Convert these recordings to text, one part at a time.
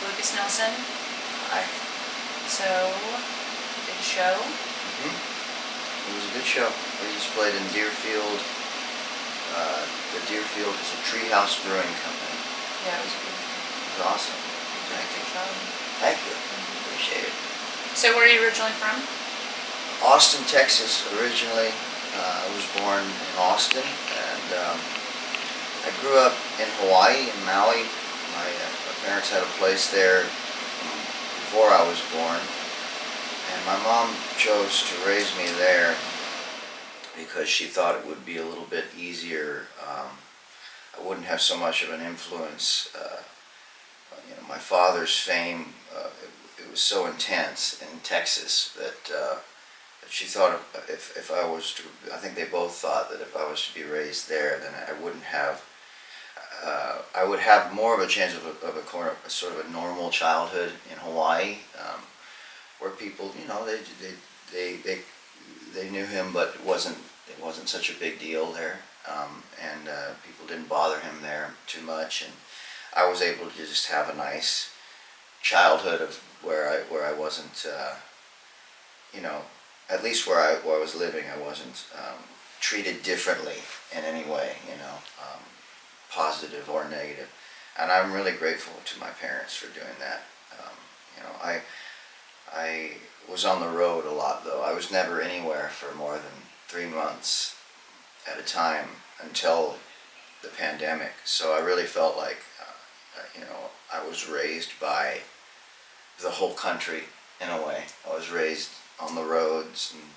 Lukas Nelson. Hi. So, you did a show. It was a good show. We just played in Deerfield. The Deerfield is a Treehouse Brewing Company. Yeah, it was beautiful. It was awesome. You did a good job. Thank you. Appreciate it. So, where are you originally from? Austin, Texas. Originally, I was born in Austin, and I grew up in Hawaii, in Maui. My parents had a place there before I was born, and my mom chose to raise me there because she thought it would be a little bit easier. I wouldn't have so much of an influence. My father's fame, it was so intense in Texas that she thought if I was to, I think they both thought that if I was to be raised there, then I wouldn't have, I would have more of a chance of a sort of a normal childhood in Hawaii, where people, they knew him, but it wasn't such a big deal there, and people didn't bother him there too much, and I was able to just have a nice childhood of where I wasn't, at least where I was living, I wasn't treated differently in any way, positive or negative. And I'm really grateful to my parents for doing that. I was on the road a lot, though. I was never anywhere for more than 3 months at a time until the pandemic. So I really felt like, I was raised by the whole country in a way. I was raised on the roads and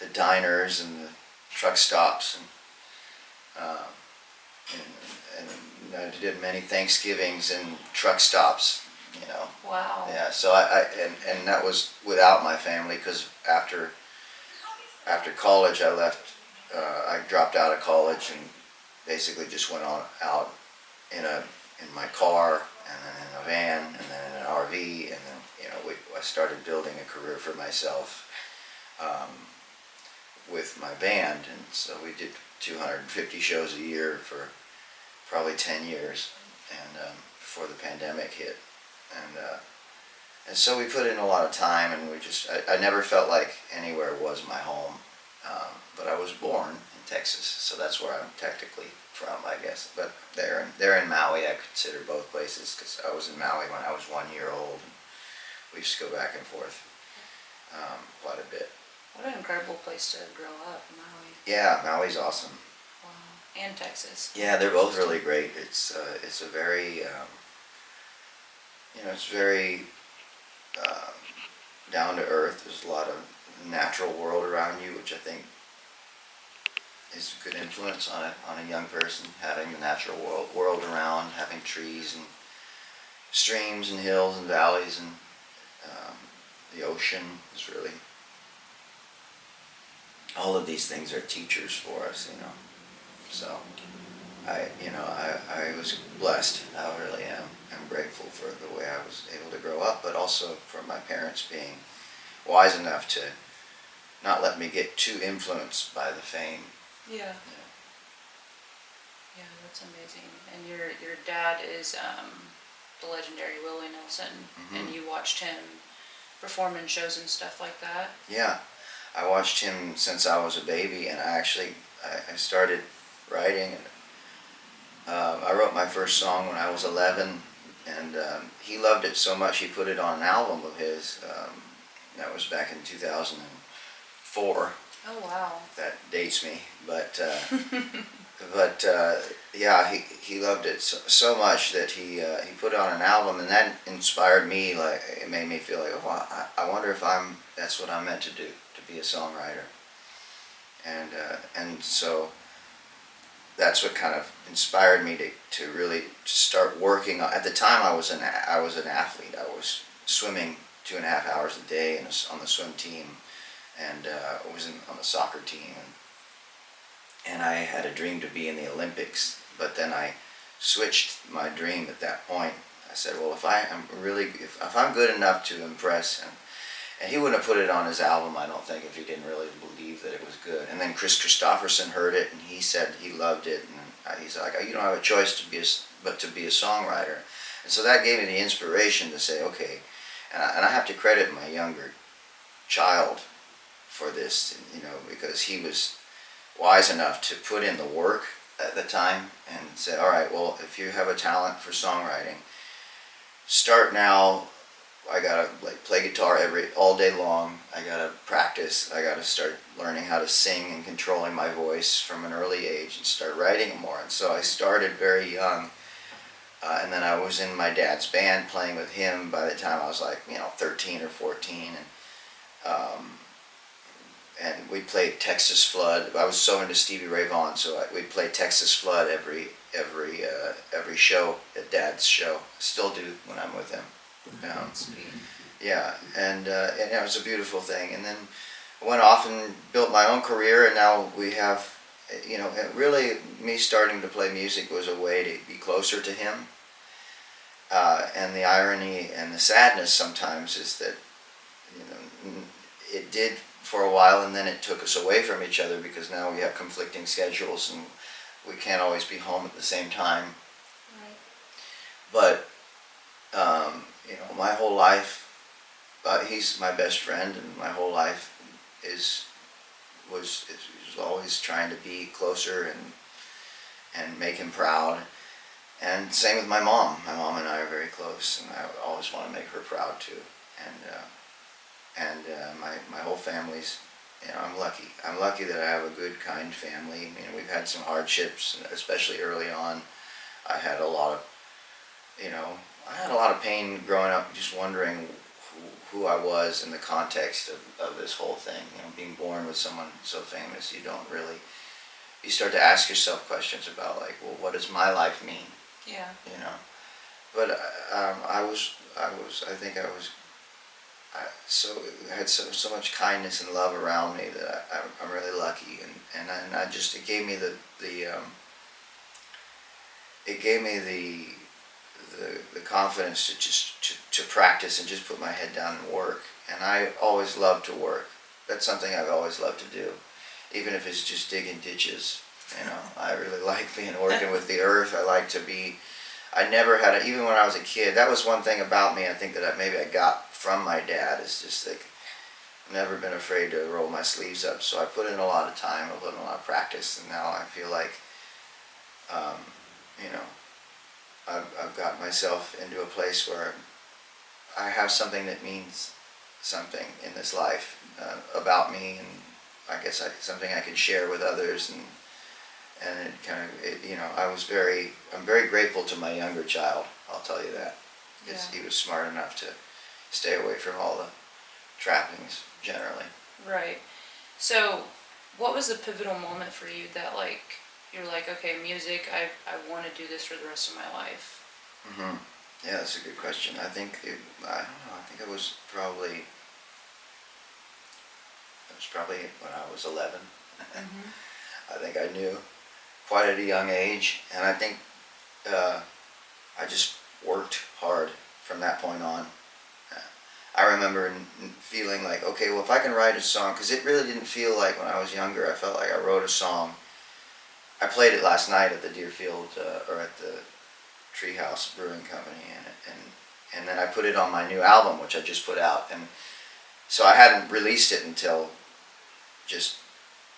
the diners and the truck stops, and I did many Thanksgivings and truck stops. Wow. Yeah. So and that was without my family, because after college I left. I dropped out of college and basically just went on out in my car, and then in a van, and then in an RV, and then I started building a career for myself with my band, and so we did 250 shows a year for probably 10 years, and before the pandemic hit, and so we put in a lot of time, and I never felt like anywhere was my home, but I was born in Texas, so that's where I'm technically from, I guess. But they're in Maui. I consider both places, because I was in Maui when I was 1 year old, and we used to go back and forth quite a bit. What an incredible place to grow up, Maui. Yeah, Maui's awesome. Wow. And Texas. Yeah, they're both really great. It's a very it's very down to earth. There's a lot of natural world around you, which I think is a good influence on a young person, having the natural world around, having trees and streams and hills and valleys, and the ocean is really, all of these things are teachers for us, so I was blessed. I really am. I'm grateful for the way I was able to grow up, but also for my parents being wise enough to not let me get too influenced by the fame. Yeah. Yeah, that's amazing. And your dad is the legendary Willie Nelson, and you watched him perform in shows and stuff like that. Yeah, I watched him since I was a baby, and I started writing. I wrote my first song when I was 11, and he loved it so much he put it on an album of his. That was back in 2004. Oh wow. That dates me, but yeah, he loved it so much that he put it on an album, and that inspired me. Like, it made me feel like, oh, I wonder if that's what I'm meant to do, to be a songwriter, and so that's what kind of inspired me to really start working. At the time, I was an athlete. I was swimming 2.5 hours a day on the swim team, and I was on the soccer team, and I had a dream to be in the Olympics. But then I switched my dream at that point. I said, well, if I'm good enough to impress him, and he wouldn't have put it on his album, I don't think, if he didn't really believe that it was good. And then Chris Christopherson heard it, and he said he loved it, and he's like, you don't have a choice but to be a songwriter. And so that gave me the inspiration to say, okay, and I have to credit my younger child for this, because he was wise enough to put in the work at the time and say, all right, well, if you have a talent for songwriting, start now. I gotta play guitar all day long. I gotta practice. I gotta start learning how to sing and controlling my voice from an early age and start writing more. And so I started very young, and then I was in my dad's band playing with him by the time I was 13 or 14, and we played Texas Flood. I was so into Stevie Ray Vaughan, so we'd play Texas Flood every show at Dad's show. Still do when I'm with him. Sweet. Yeah, and it was a beautiful thing. And then went off and built my own career, and now we have, and really me starting to play music was a way to be closer to him. And the irony and the sadness sometimes is that, it did for a while, and then it took us away from each other because now we have conflicting schedules and we can't always be home at the same time. Right. But my whole life, he's my best friend, and my whole life was always trying to be closer and make him proud. And same with my mom. My mom and I are very close, and I always want to make her proud too. And my whole family's, I'm lucky. I'm lucky that I have a good, kind family. We've had some hardships, especially early on. I had a lot of pain growing up, just wondering who I was in the context of this whole thing. Being born with someone so famous, you start to ask yourself questions about what does my life mean? Yeah. But I had so much kindness and love around me that I'm really lucky, and it gave me the confidence to practice and just put my head down and work. And I always love to work. That's something I've always loved to do, even if it's just digging ditches. I really like working with the earth. I never had even when I was a kid, that was one thing about me I think that maybe I got from my dad, is just I've never been afraid to roll my sleeves up. So I put in a lot of time, I put in a lot of practice, and now I feel like, I've got myself into a place where I have something that means something in this life, about me, and I guess something I can share with others, and it kind of, I'm very grateful to my younger child, I'll tell you that, because he was smart enough to stay away from all the trappings generally. Right. So what was the pivotal moment for you that you're okay, music, I want to do this for the rest of my life? Mm-hmm. Yeah, that's a good question. I think I don't know. I think it was probably when I was 11. Mm-hmm. I think I knew quite at a young age, and I think I just worked hard from that point on. I remember feeling okay, well, if I can write a song, because it really didn't feel like when I was younger, I felt like I wrote a song. I played it last night at the Deerfield, or at the Treehouse Brewing Company, and then I put it on my new album, which I just put out, and so I hadn't released it until just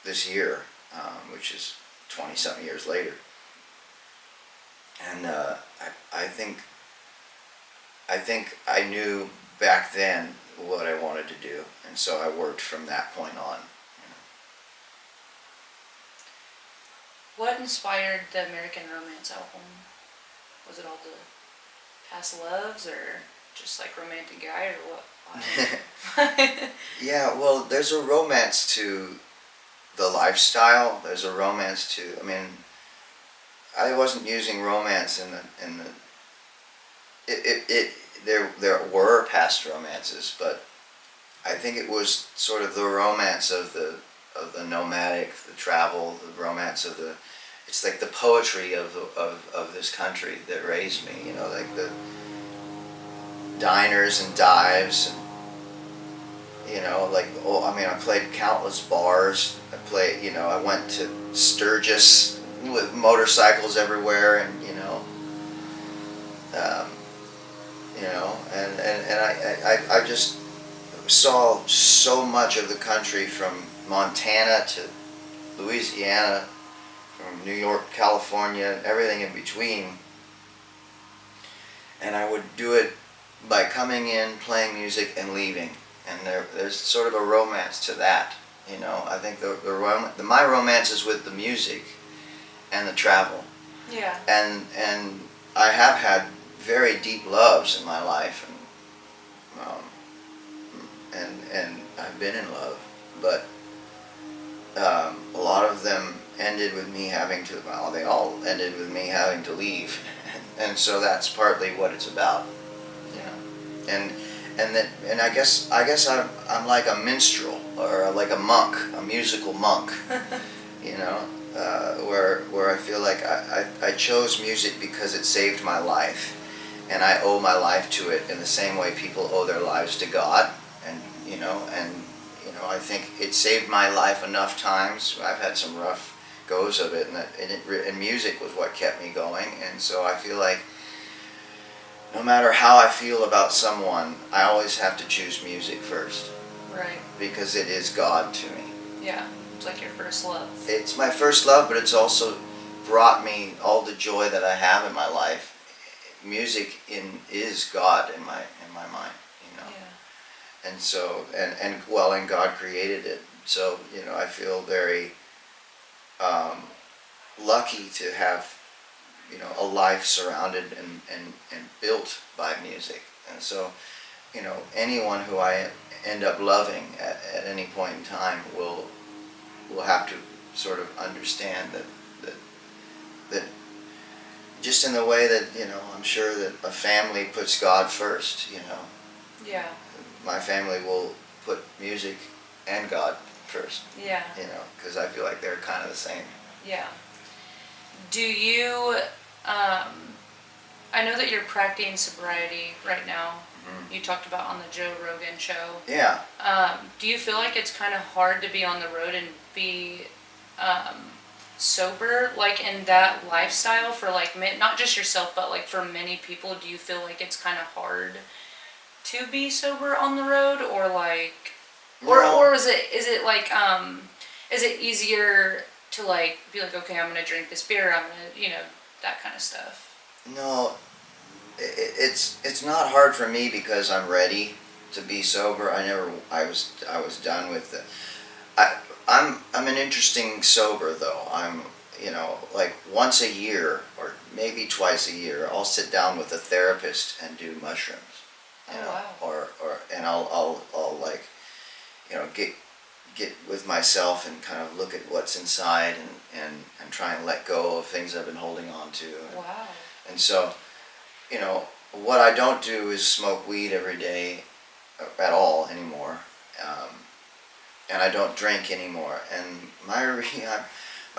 this year, which is 20-something years later. And I think I knew back then what I wanted to do, and so I worked from that point on. What inspired the American Romance album? Was it all the past loves, or just romantic guy, or what? Yeah, well, there's a romance to the lifestyle. There's a romance to, I wasn't using romance there were past romances, but I think it was sort of the romance of the nomadic, the travel, the romance of it's like the poetry of this country that raised me, the diners and dives, and I played countless bars. I went to Sturgis with motorcycles everywhere, and you know, and I just saw so much of the country from Montana to Louisiana, from New York, California, everything in between. And I would do it by coming in, playing music, and leaving. And there's sort of a romance to that, you know. I think my romance is with the music and the travel. Yeah. And I have had very deep loves in my life, and I've been in love, but a lot of them ended with me having to. Well, they all ended with me having to leave, and so that's partly what it's about, you know. And I guess I'm like a minstrel or like a monk, a musical monk, you know, where I feel like I chose music because it saved my life, and I owe my life to it in the same way people owe their lives to God, and you know, I think it saved my life enough times. I've had some rough goes of it, and music was what kept me going, and so I feel like no matter how I feel about someone, I always have to choose music first. Right. Because it is God to me. Yeah, it's like your first love. It's my first love, but it's also brought me all the joy that I have in my life. Music is God in my mind, you know. Yeah. And so and God created it. So, you know, I feel very lucky to have, you know, a life surrounded and built by music. And so, you know, anyone who I end up loving at any point in time will have to sort of understand that just in the way that, you know, I'm sure that a family puts God first, you know. Yeah. My family will put music and God first. Yeah. You know, because I feel like they're kind of the same. Yeah. Do you, I know that you're practicing sobriety right now. Mm-hmm. You talked about on the Joe Rogan show. Yeah. Do you feel like it's kind of hard to be on the road and be sober, like in that lifestyle for like, not just yourself, but like for many people? Do you feel like it's kind of hard to be sober on the road, or like, or is it like, is it easier to like be like, okay, I'm gonna drink this beer, I'm gonna, you know, that kind of stuff? No, it's not hard for me because I'm ready to be sober. I was done with the. I'm an interesting sober though. I'm, you know, like once a year or maybe twice a year, I'll sit down with a therapist and do mushrooms. You know, wow. And I'll like, you know, get with myself and kind of look at what's inside and try and let go of things I've been holding on to. Wow. And so, you know, what I don't do is smoke weed every day at all anymore. And I don't drink anymore. And my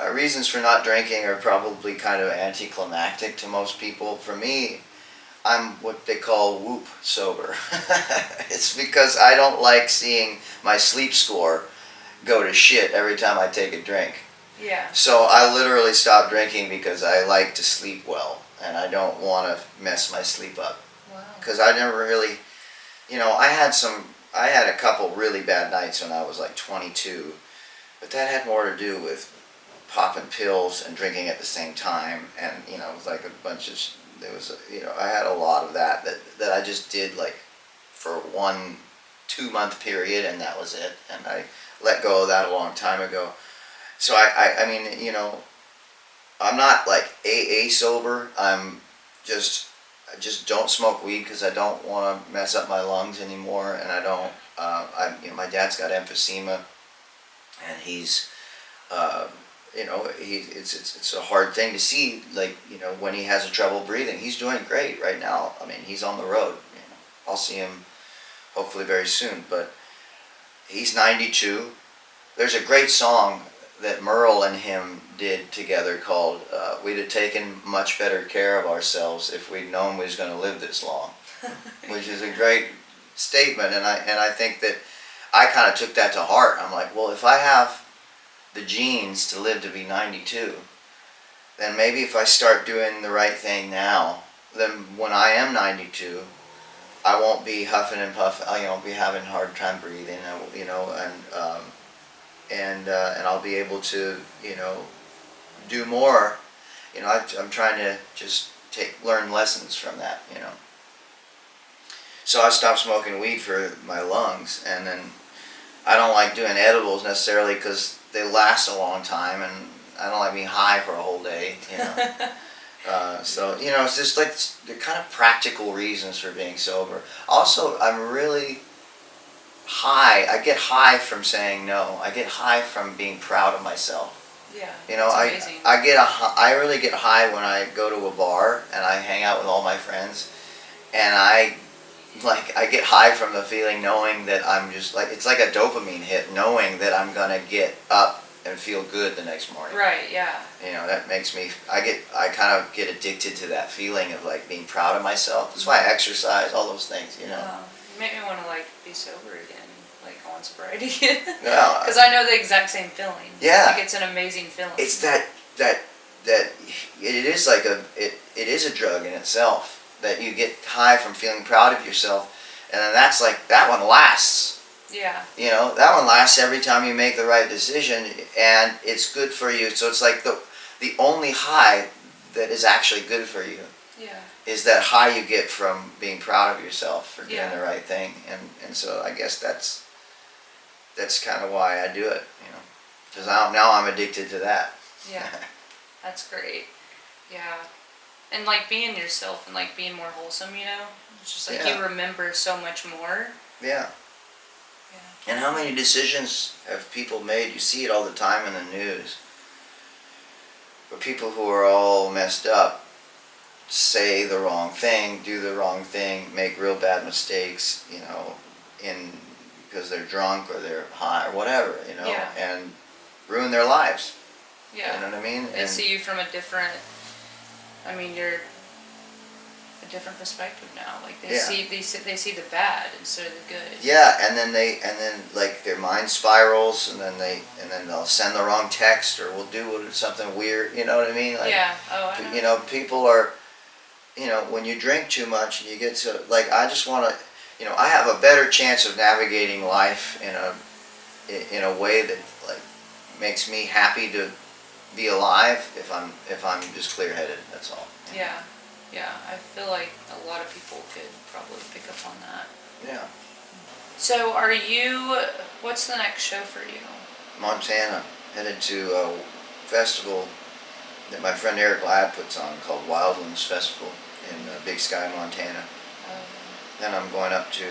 reasons for not drinking are probably kind of anticlimactic to most people. For me, I'm what they call whoop sober. It's because I don't like seeing my sleep score go to shit every time I take a drink. Yeah. So I literally stopped drinking because I like to sleep well, and I don't want to mess my sleep up. Wow. Because I never really, you know, I had a couple really bad nights when I was like 22, but that had more to do with popping pills and drinking at the same time, and you know, it was like a bunch of, you know, I had a lot of that I just did like for 1-2 month period, and that was it, and I let go of that a long time ago. So I mean, you know, I'm not like AA sober. I just don't smoke weed because I don't want to mess up my lungs anymore, and I don't. You know, my dad's got emphysema, and he's, you know, it's a hard thing to see. Like, you know, when he has trouble breathing, he's doing great right now. I mean, he's on the road. You know, I'll see him hopefully very soon, but he's 92. There's a great song that Merle and him did together called "We'd Have Taken Much Better Care of Ourselves If We'd Known We Was Going to Live This Long," which is a great statement, and I think that I kind of took that to heart. I'm like, well, if I have the genes to live to be 92, then maybe if I start doing the right thing now, then when I am 92, I won't be huffing and puffing. I won't be having a hard time breathing. You know, and I'll be able to, you know, do more. You know, I'm trying to just learn lessons from that. You know. So I stopped smoking weed for my lungs, and then I don't like doing edibles necessarily because they last a long time, and I don't like being high for a whole day. You know. So, you know, it's just like the kind of practical reasons for being sober. Also, I'm really high. I get high from saying no. I get high from being proud of myself. Yeah. You know, I really get high when I go to a bar and I hang out with all my friends, and I get high from the feeling knowing that I'm just like, it's like a dopamine hit, knowing that I'm gonna get up and feel good the next morning. Right, yeah. You know, that makes me, I kind of get addicted to that feeling of like being proud of myself. That's why I exercise, all those things, you know. You make me want to like be sober again, like on sobriety again. Yeah. Because I know the exact same feeling. Yeah. Like it's an amazing feeling. It's that it is like it is a drug in itself, that you get high from feeling proud of yourself, and then that's like, that one lasts. Yeah. You know, that one lasts every time you make the right decision, and it's good for you. So it's like the only high that is actually good for you. Yeah. Is that high you get from being proud of yourself for doing the right thing, and so I guess that's kind of why I do it. You know, because now I'm addicted to that. Yeah. That's great. Yeah. And like being yourself and like being more wholesome, you know, it's just like you remember so much more. Yeah. And how many decisions have people made? You see it all the time in the news. But people who are all messed up say the wrong thing, do the wrong thing, make real bad mistakes, you know, because they're drunk or they're high or whatever, you know, and ruin their lives. Yeah. You know what I mean? They see you from a different, I mean, you're a different perspective now. Like they see the bad instead of the good. Yeah, and then like their mind spirals, and then they'll send the wrong text, or will do something weird. You know what I mean? Like, yeah. Oh, I know. You know, people are, you know, when you drink too much and you get to, like, I just want to, you know, I have a better chance of navigating life in a way that like makes me happy to be alive if I'm just clear-headed. That's all. Yeah. Yeah, I feel like a lot of people could probably pick up on that. Yeah. So what's the next show for you? Montana, headed to a festival that my friend Eric Ladd puts on called Wildlands Festival in Big Sky, Montana. Then I'm going up to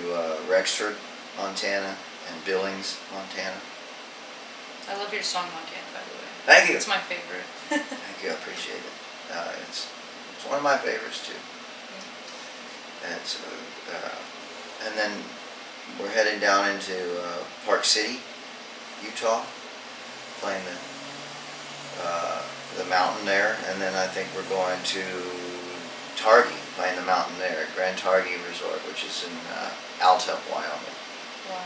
Rexford, Montana, and Billings, Montana. I love your song, Montana, by the way. Thank you. It's my favorite. Thank you, I appreciate it. It's one of my favorites too. And then we're heading down into Park City, Utah, playing the mountain there, and then I think we're going to Targhee, playing the mountain there, Grand Targhee Resort, which is in Altuve, Wyoming. Wow.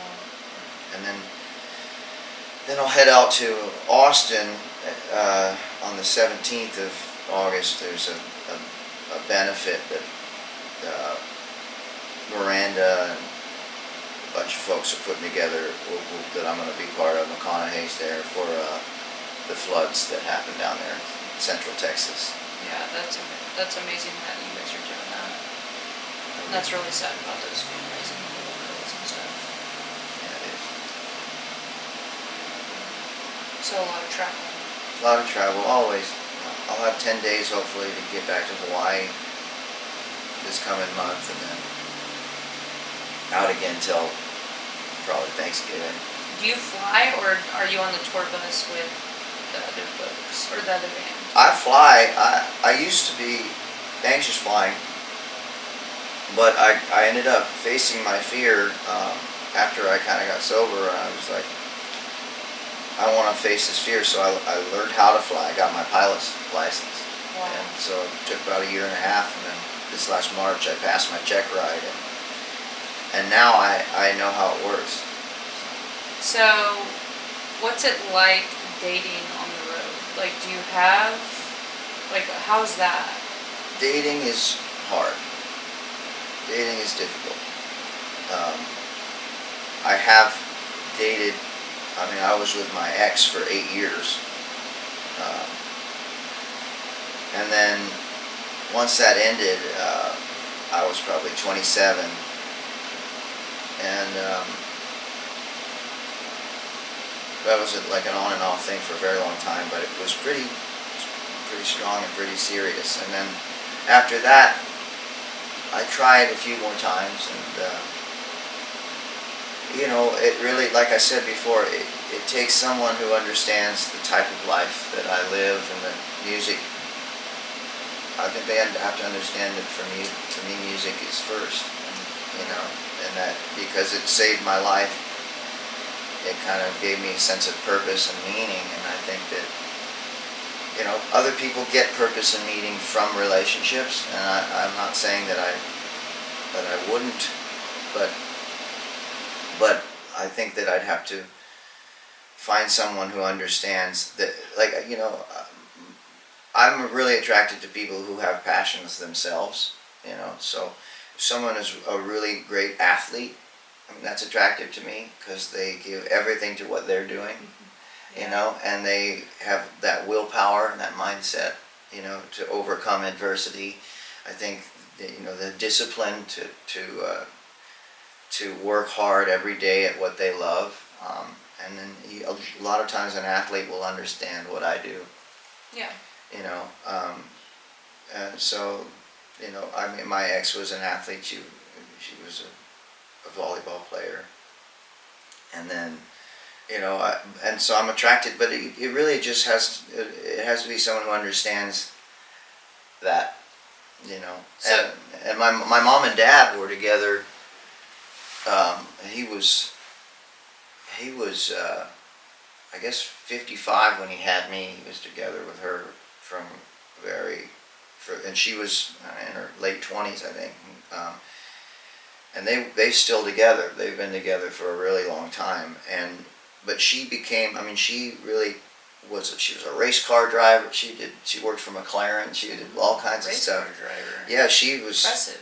And then I'll head out to Austin on the 17th of August. There's a benefit that Miranda and a bunch of folks are putting together that I'm going to be part of, McConaughey's there, for the floods that happened down there in central Texas. Yeah, that's amazing that you guys are doing that. And that's really sad about those families and the little girls and stuff. Yeah, it is. So a lot of travel. A lot of travel, always. I'll have 10 days hopefully to get back to Hawaii this coming month, and then out again till probably Thanksgiving. Do you fly, or are you on the tour bus with the other folks or the other band? I fly. I used to be anxious flying, but I ended up facing my fear after I kind of got sober, and I was like, I want to face this fear, so I learned how to fly. I got my pilot's license. Wow. And so it took about a year and a half, and then this last March I passed my check ride, and now I know how it works. So what's it like dating on the road? Like, do you have, like, how's that? Dating is hard. Dating is difficult. um, I have dated. I mean, I was with my ex for 8 years, um, and then once that ended, I was probably 27, and that was like an on and off thing for a very long time. But it was pretty strong and pretty serious. And then after that, I tried a few more times, and it really, like I said before, it takes someone who understands the type of life that I live and the music. I think they have to understand that for me, music is first, and that because it saved my life, it kind of gave me a sense of purpose and meaning. And I think that, other people get purpose and meaning from relationships, and I'm not saying that I wouldn't, but I think that I'd have to find someone who understands that, like, I'm really attracted to people who have passions themselves, so if someone is a really great athlete, I mean, that's attractive to me because they give everything to what they're doing, and they have that willpower and that mindset, to overcome adversity. I think that, the discipline to work hard every day at what they love, and then a lot of times an athlete will understand what I do. Yeah. And so, I mean, my ex was an athlete. She was a volleyball player, and then, and so I'm attracted. But it really just has to be someone who understands that, So, and my mom and dad were together. He was I guess 55 when he had me. He was together with her and she was in her late 20s, I think. And they still together. They've been together for a really long time. But she became. I mean, she really was. She was a race car driver. She worked for McLaren. She did all kinds of stuff. Race car driver. Yeah, she was. Impressive.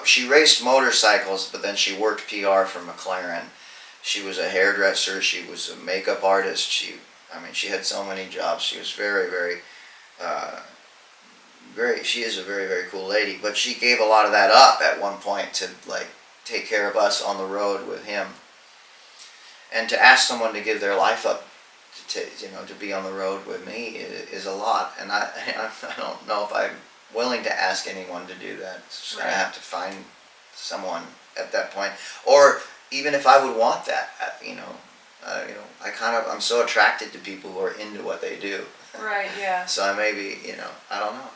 She raced motorcycles, but then she worked PR for McLaren. She was a hairdresser. She was a makeup artist. She had so many jobs. She was very, very, she is a very, very cool lady. But she gave a lot of that up at one point to, like, take care of us on the road with him. And to ask someone to give their life up to be on the road with me is a lot. And I don't know if I'm willing to ask anyone to do that. So I have to find someone at that point, or even if I would want that, I'm so attracted to people who are into what they do. Right. Yeah. So I maybe, I don't know.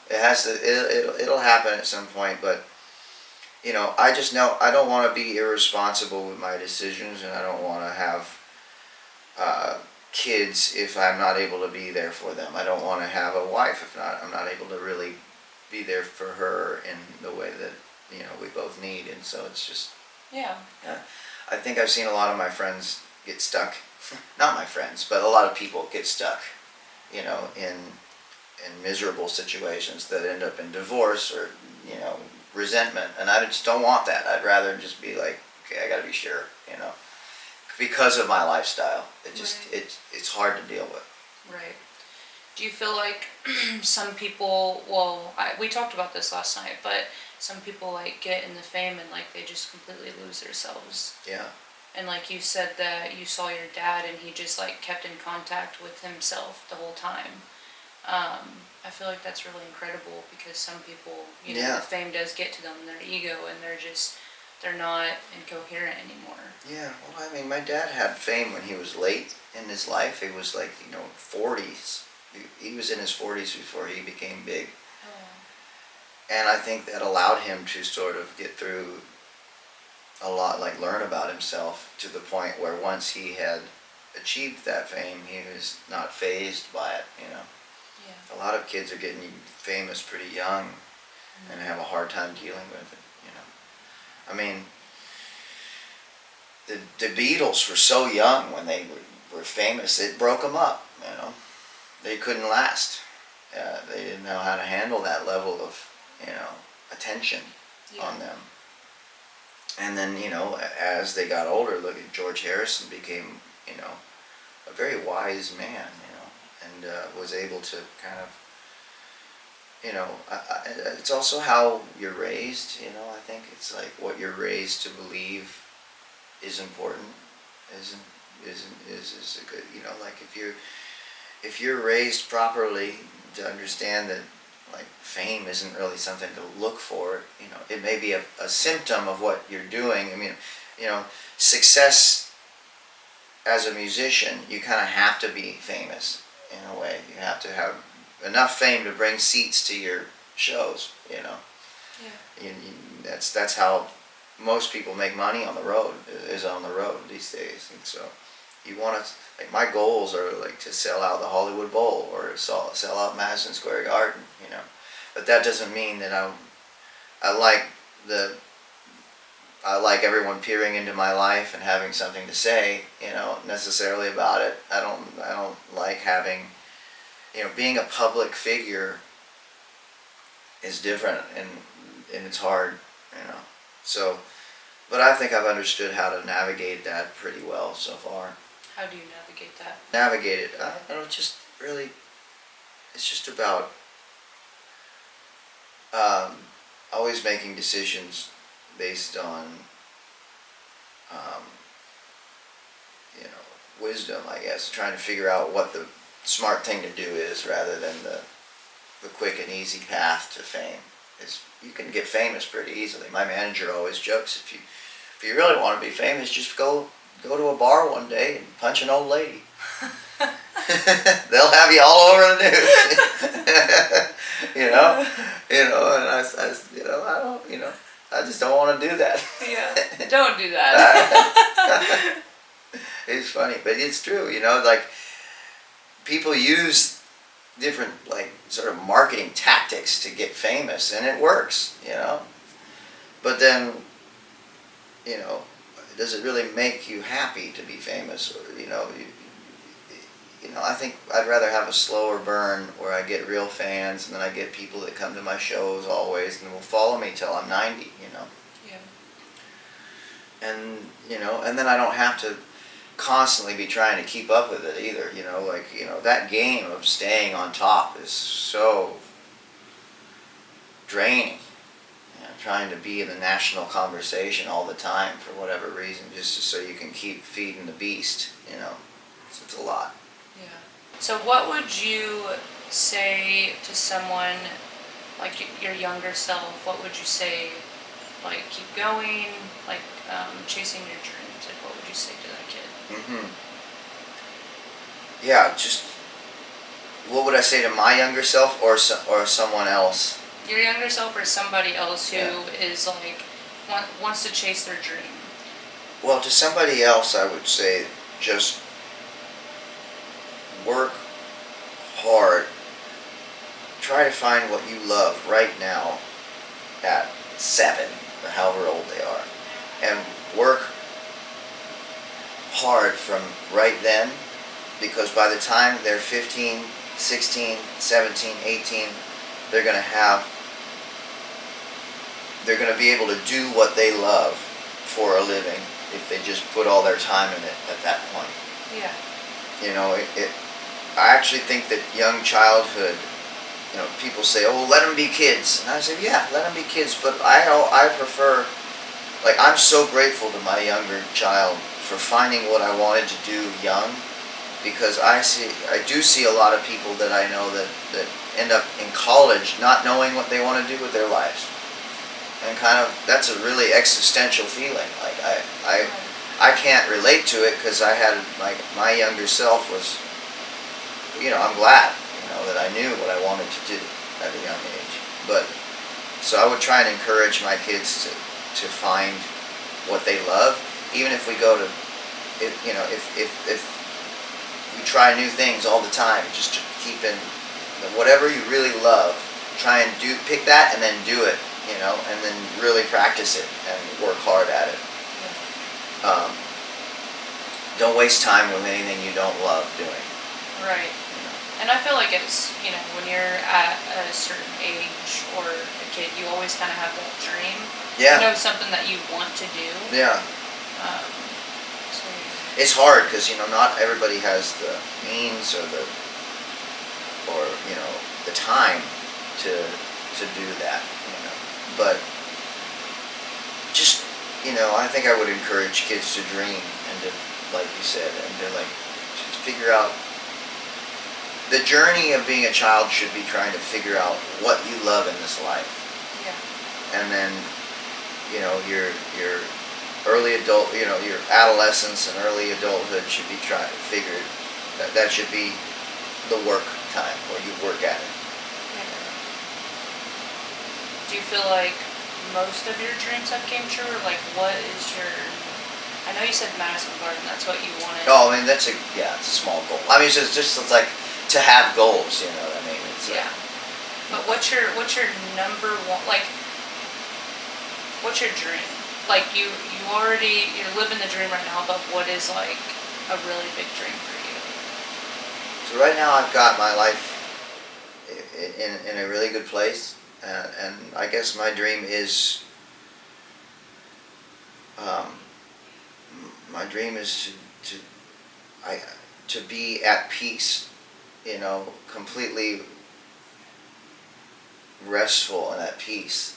It'll happen at some point, but I just know I don't want to be irresponsible with my decisions, and I don't want to have kids if I'm not able to be there for them. I don't want to have a wife if I'm not able to really be there for her in the way that we both need. And so it's just I think I've seen a lot of my friends get stuck. Not my friends, but a lot of people get stuck, in miserable situations that end up in divorce or resentment. And I just don't want that. I'd rather just be like, okay, I got to be sure, because of my lifestyle. It's hard to deal with. Right. Do you feel like some people, we talked about this last night, but some people like get in the fame and like they just completely lose themselves. Yeah. And like you said that you saw your dad and he just like kept in contact with himself the whole time. I feel like that's really incredible because some people, the fame does get to them, their ego, and they're not incoherent anymore. Yeah, well, I mean, my dad had fame when he was late in his life. He was like, 40s. He was in his 40s before he became big. Oh. And I think that allowed him to sort of get through a lot, like learn about himself to the point where once he had achieved that fame, he was not fazed by it, Yeah. A lot of kids are getting famous pretty young and have a hard time dealing with it, I mean, the Beatles were so young when they were famous, it broke them up, They couldn't last. They didn't know how to handle that level of, attention on them. And then, as they got older, look at George Harrison became, a very wise man, and was able to kind of, it's also how you're raised, I think it's like what you're raised to believe is important, is a good, like if you're raised properly to understand that like fame isn't really something to look for, it may be a symptom of what you're doing. I mean, success as a musician, you kind of have to be famous in a way. You have to have enough fame to bring seats to your shows, Yeah. That's how most people make money on the road, is on the road these days. And so you want to, like, my goals are like to sell out the Hollywood Bowl or sell out Madison Square Garden, but that doesn't mean that I like everyone peering into my life and having something to say, necessarily about it. I don't like having, being a public figure is different, and it's hard, So, but I think I've understood how to navigate that pretty well so far. How do you navigate that? Navigate it. I don't just really. It's just about always making decisions based on wisdom, I guess. Trying to figure out what the smart thing to do is, rather than the quick and easy path to fame. You can get famous pretty easily. My manager always jokes, if you really want to be famous, just go to a bar one day and punch an old lady. They'll have you all over the news. And I just don't want to do that. Yeah, don't do that. It's funny, but it's true, like people use different like sort of marketing tactics to get famous, and it works, but then, does it really make you happy to be famous? Or, I think I'd rather have a slower burn where I get real fans, and then I get people that come to my shows always and will follow me till I'm 90, Yeah. And, and then I don't have to constantly be trying to keep up with it either, that game of staying on top is so draining. Trying to be in the national conversation all the time for whatever reason, just so you can keep feeding the beast, so it's a lot. Yeah. So what would you say to someone, like your younger self? What would you say, like, keep going, like, chasing your dreams? Like, what would you say to that kid? Yeah, just, what would I say to my younger self, or someone else? Your younger self, or somebody else who is like wants to chase their dream. Well, to somebody else, I would say just work hard. Try to find what you love right now at 7 or however old they are, and work hard from right then, because by the time they're 15, 16, 17, 18, they're going to be able to do what they love for a living if they just put all their time in it at that point. Yeah. I actually think that young childhood, people say, oh, let them be kids. And I say, yeah, let them be kids. But I prefer, like, I'm so grateful to my younger child for finding what I wanted to do young, because I do see a lot of people that I know that end up in college not knowing what they want to do with their lives. And kind of, that's a really existential feeling. Like, I can't relate to it, because I had, like, my younger self was, I'm glad, that I knew what I wanted to do at a young age. But, so I would try and encourage my kids to find what they love, even if we go to, if we try new things all the time, just to keep in whatever you really love, try and pick that and then do it, and then really practice it and work hard at it. Don't waste time with anything you don't love doing. Right. And I feel like it's, when you're at a certain age or a kid, you always kind of have that dream. Yeah. Something that you want to do. Yeah. Um, so It's hard because not everybody has the means or the time to do that. But just I think I would encourage kids to dream and to, like you said, and to just figure out. The journey of being a child should be trying to figure out what you love in this life. Yeah. And then, your early adult, your adolescence and early adulthood should be figured. That should be the work time where you work at it. Yeah. Do you feel like most of your dreams have came true, or like what is your? I know you said Madison Garden. That's what you wanted. Oh, I mean it's a small goal. I mean it's it's like to have goals. You know what I mean? Yeah. But what's your number one, like, what's your dream? Like you're living the dream right now, but what is like a really big dream for you? So right now I've got my life in a really good place, and I guess my dream is to be at peace, completely restful and at peace,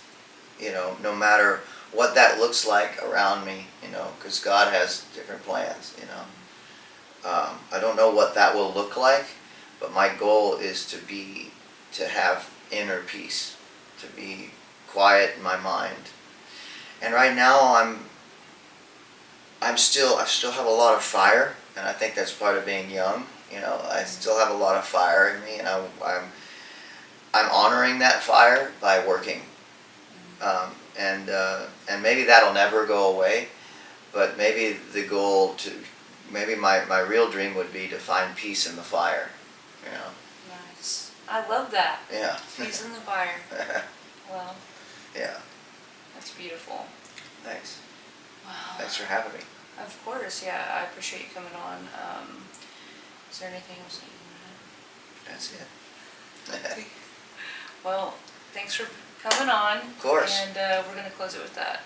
no matter what that looks like around me, because God has different plans, I don't know what that will look like, but my goal is to have inner peace, to be quiet in my mind. And right now I still have a lot of fire, and I think that's part of being young. I still have a lot of fire in me, and I'm honoring that fire by working. And maybe that'll never go away, but maybe maybe my real dream would be to find peace in the fire. Nice. I love that. Yeah. Peace in the fire. Well. Yeah. That's beautiful. Thanks. Wow. Thanks for having me. Of course, yeah. I appreciate you coming on. Is there anything else that you want to add? That's it. Well, thanks for coming on. Of course. And we're going to close it with that.